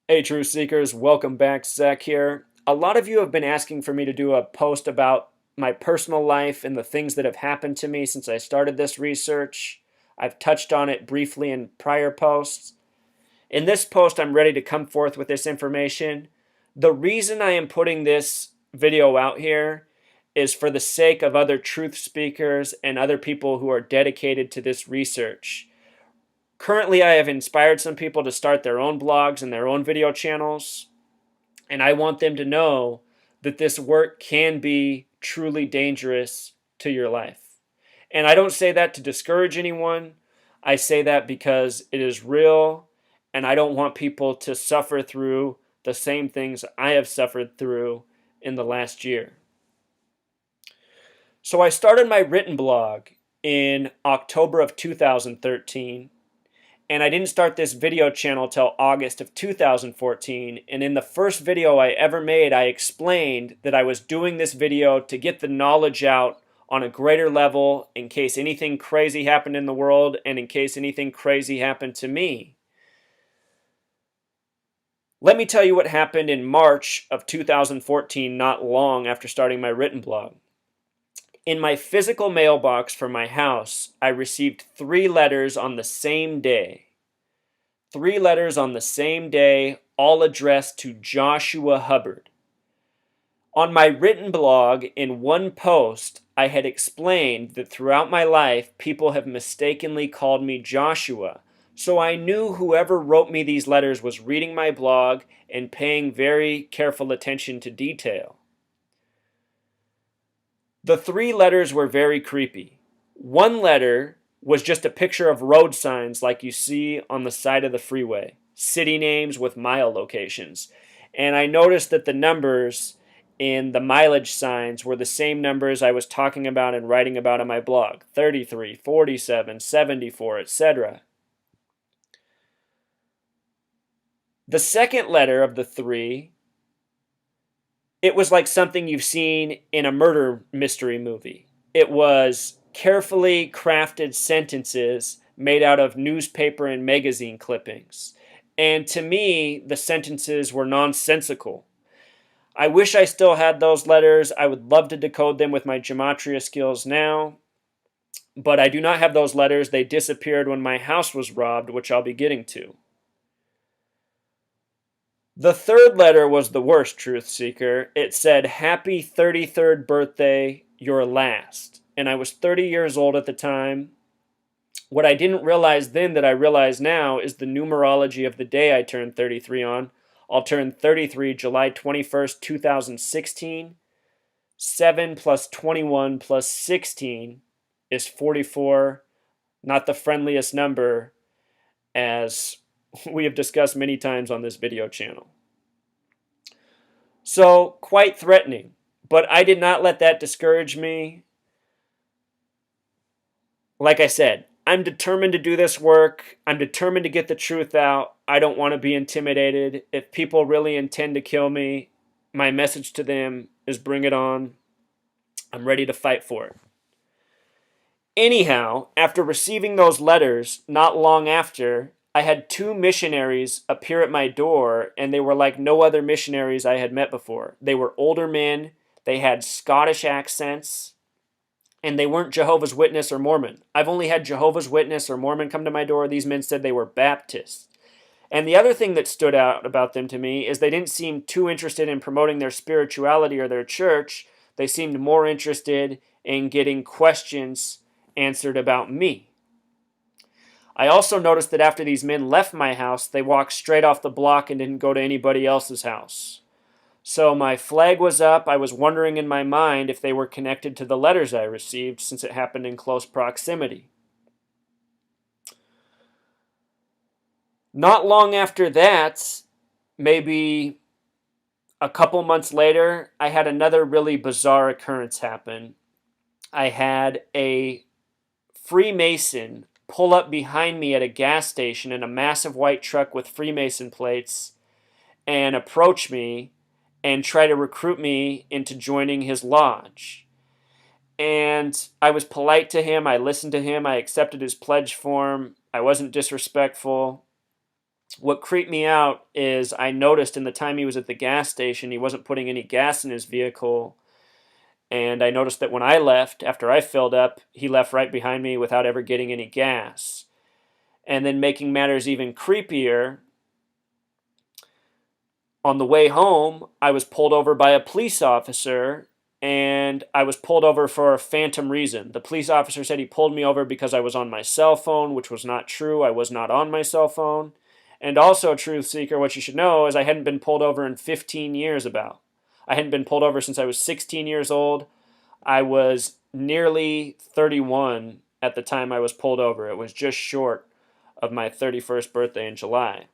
Hey, Truth Seekers, welcome back. Zach here. A lot of you have been asking for me to do a post about my personal life and the things that have happened to me since I started this research. I've touched on it briefly in prior posts. In this post, I'm ready to come forth with this information. The reason I am putting this video out here is for the sake of other truth speakers and other people who are dedicated to this research. Currently, I have inspired some people to start their own blogs and their own video channels, and I want them to know that this work can be truly dangerous to your life. And I don't say that to discourage anyone. I say that because it is real, and I don't want people to suffer through the same things I have suffered through in the last year. So I started my written blog in October of 2013. And I didn't start this video channel till August of 2014. And in the first video I ever made, I explained that I was doing this video to get the knowledge out on a greater level in case anything crazy happened in the world and in case anything crazy happened to me. Let me tell you what happened in March of 2014, not long after starting my written blog. In my physical mailbox for my house, I received 3 letters on the same day. 3 letters on the same day, all addressed to Joshua Hubbard. On my written blog, in one post, I had explained that throughout my life, people have mistakenly called me Joshua. So I knew whoever wrote me these letters was reading my blog and paying very careful attention to detail. The 3 letters were very creepy. One letter was just a picture of road signs like you see on the side of the freeway, city names with mile locations. And I noticed that the numbers in the mileage signs were the same numbers I was talking about and writing about on my blog, 33, 47, 74, etc. The second letter of the 3, it was like something you've seen in a murder mystery movie. It was carefully crafted sentences made out of newspaper and magazine clippings. And to me, the sentences were nonsensical. I wish I still had those letters. I would love to decode them with my gematria skills now. But I do not have those letters. They disappeared when my house was robbed, which I'll be getting to. The third letter was the worst, Truth Seeker. It said, "Happy 33rd birthday, your last." And I was 30 years old at the time. What I didn't realize then that I realize now is the numerology of the day I turned 33 on. I'll turn 33 July 21st, 2016. 7 plus 21 plus 16 is 44. Not the friendliest number, as we have discussed many times on this video channel. So, quite threatening. But I did not let that discourage me. Like I said, I'm determined to do this work. I'm determined to get the truth out. I don't want to be intimidated. If people really intend to kill me, my message to them is bring it on. I'm ready to fight for it. Anyhow, after receiving those letters, not long after, I had 2 missionaries appear at my door, and they were like no other missionaries I had met before. They were older men, they had Scottish accents, and they weren't Jehovah's Witness or Mormon. I've only had Jehovah's Witness or Mormon come to my door. These men said they were Baptists. And the other thing that stood out about them to me is they didn't seem too interested in promoting their spirituality or their church. They seemed more interested in getting questions answered about me. I also noticed that after these men left my house, they walked straight off the block and didn't go to anybody else's house. So my flag was up. I was wondering in my mind if they were connected to the letters I received, since it happened in close proximity. Not long after that, maybe a couple months later, I had another really bizarre occurrence happen. I had a Freemason pull up behind me at a gas station in a massive white truck with Freemason plates and approach me and try to recruit me into joining his lodge. And I was polite to him. I listened to him. I accepted his pledge form. I wasn't disrespectful. What creeped me out is I noticed in the time he was at the gas station, he wasn't putting any gas in his vehicle. And I noticed that when I left, after I filled up, he left right behind me without ever getting any gas. And then making matters even creepier, on the way home, I was pulled over by a police officer, and I was pulled over for a phantom reason. The police officer said he pulled me over because I was on my cell phone, which was not true. I was not on my cell phone. And also, truth seeker, what you should know is I hadn't been pulled over in 15 years about. I hadn't been pulled over since I was 16 years old. I was nearly 31 at the time I was pulled over. It was just short of my 31st birthday in July.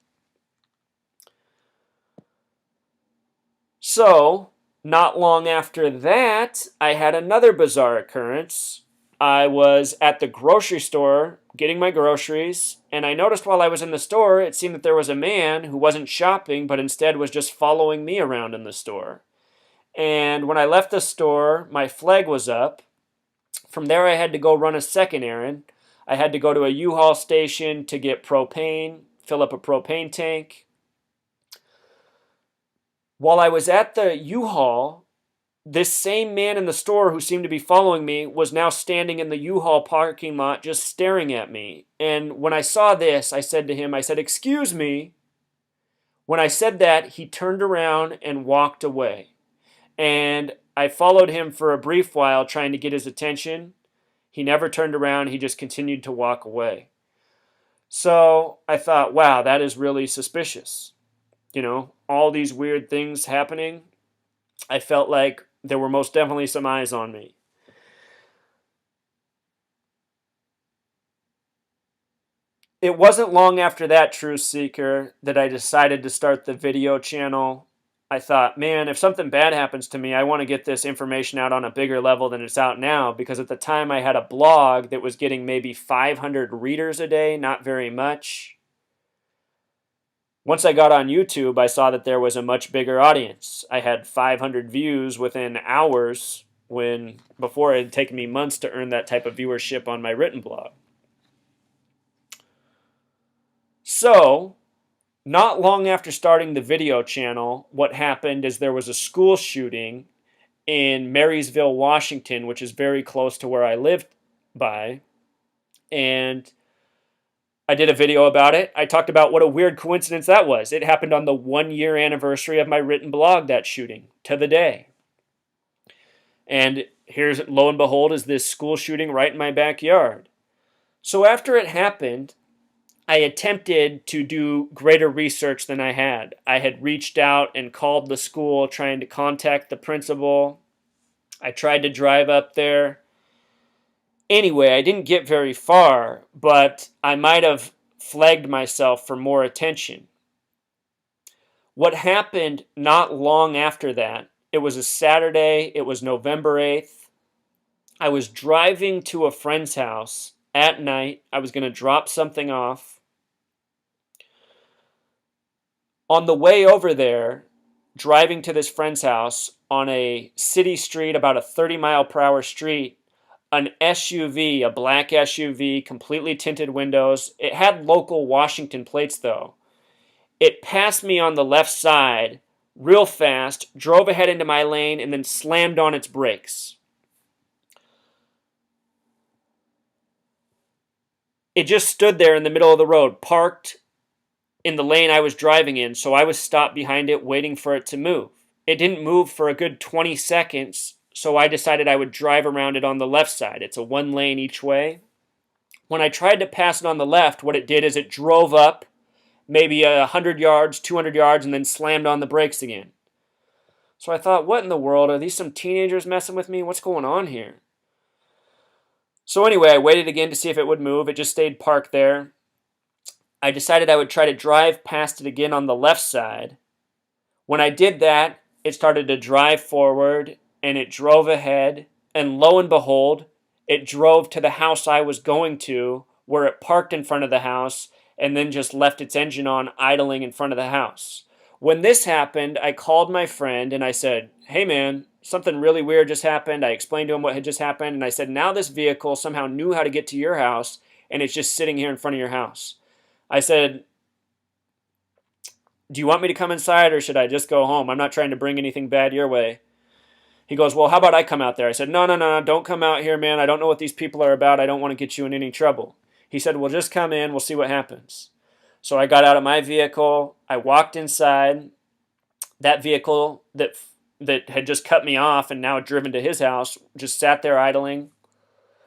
So, not long after that, I had another bizarre occurrence. I was at the grocery store getting my groceries, and I noticed while I was in the store, it seemed that there was a man who wasn't shopping, but instead was just following me around in the store. And when I left the store, my flag was up. From there, I had to go run a second errand. I had to go to a U-Haul station to get propane, fill up a propane tank. While I was at the U-Haul, this same man in the store who seemed to be following me was now standing in the U-Haul parking lot just staring at me. And when I saw this, I said to him, I said, "Excuse me." When I said that, he turned around and walked away. And I followed him for a brief while trying to get his attention. He never turned around. He just continued to walk away. So I thought, wow, that is really suspicious. All these weird things happening. I felt like there were most definitely some eyes on me. It wasn't long after that, Truth Seeker, that I decided to start the video channel. I thought, man, if something bad happens to me, I want to get this information out on a bigger level than it's out now, because at the time I had a blog that was getting maybe 500 readers a day, not very much. Once I got on YouTube, I saw that there was a much bigger audience. I had 500 views within hours, when before it had taken me months to earn that type of viewership on my written blog. So, not long after starting the video channel, what happened is there was a school shooting in Marysville, Washington, which is very close to where I lived by. And I did a video about it. I talked about what a weird coincidence that was. It happened on the 1-year anniversary of my written blog, that shooting, to the day. And here's, lo and behold, is this school shooting right in my backyard. So after it happened, I attempted to do greater research than I had. I had reached out and called the school trying to contact the principal. I tried to drive up there. Anyway, I didn't get very far, but I might have flagged myself for more attention. What happened not long after that, it was a Saturday, it was November 8th. I was driving to a friend's house at night. I was going to drop something off. On the way over there, driving to this friend's house on a city street, about a 30-mile-per-hour street, an SUV, a black SUV, completely tinted windows. It had local Washington plates, though. It passed me on the left side real fast, drove ahead into my lane, and then slammed on its brakes. It just stood there in the middle of the road, parked in the lane I was driving in, so I was stopped behind it waiting for it to move. It didn't move for a good 20 seconds, so I decided I would drive around it on the left side. It's a 1 lane each way. When I tried to pass it on the left, what it did is it drove up maybe 100 yards, 200 yards, and then slammed on the brakes again. So I thought, what in the world? Are these some teenagers messing with me? What's going on here? So anyway, I waited again to see if it would move. It just stayed parked there. I decided I would try to drive past it again on the left side. When I did that, it started to drive forward, and it drove ahead, and lo and behold, it drove to the house I was going to, where it parked in front of the house, and then just left its engine on, idling in front of the house. When this happened, I called my friend, and I said, "Hey man, something really weird just happened." I explained to him what had just happened, and I said, "Now this vehicle somehow knew how to get to your house, and it's just sitting here in front of your house." I said, do you want me to come inside or should I just go home? I'm not trying to bring anything bad your way. He goes, well, how about I come out there? I said, no, no, no, don't come out here, man. I don't know what these people are about. I don't want to get you in any trouble. He said, well, just come in. We'll see what happens. So I got out of my vehicle. I walked inside. That vehicle that had just cut me off and now driven to his house just sat there idling.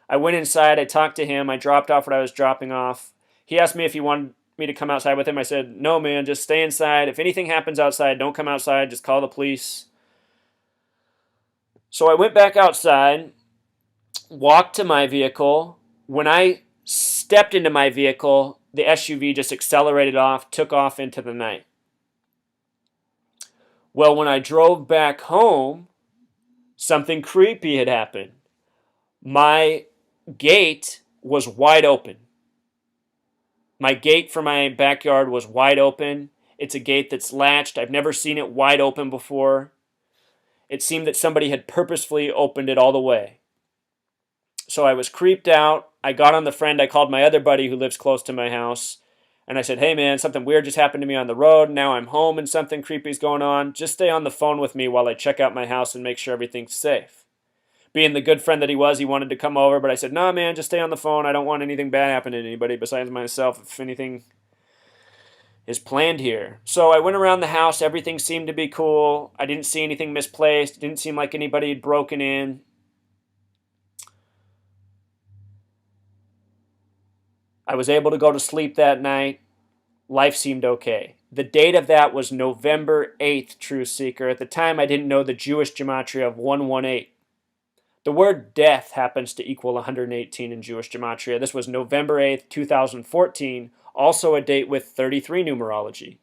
I went inside. I talked to him. I dropped off what I was dropping off. He asked me if he wanted me to come outside with him. I said, no, man, just stay inside. If anything happens outside, don't come outside. Just call the police. So I went back outside, walked to my vehicle. When I stepped into my vehicle, the SUV just accelerated off, took off into the night. Well, when I drove back home, something creepy had happened. My gate was wide open. My gate for my backyard was wide open. It's a gate that's latched. I've never seen it wide open before. It seemed that somebody had purposefully opened it all the way. So I was creeped out. I got on the friend. I called my other buddy who lives close to my house. And I said, hey, man, something weird just happened to me on the road. Now I'm home and something creepy's going on. Just stay on the phone with me while I check out my house and make sure everything's safe. Being the good friend that he was, he wanted to come over. But I said, no, man, just stay on the phone. I don't want anything bad happening to anybody besides myself if anything is planned here. So I went around the house. Everything seemed to be cool. I didn't see anything misplaced. It didn't seem like anybody had broken in. I was able to go to sleep that night. Life seemed okay. The date of that was November 8th, True Seeker. At the time, I didn't know the Jewish gematria of 118. The word death happens to equal 118 in Jewish gematria. This was November 8th, 2014, also a date with 33 numerology.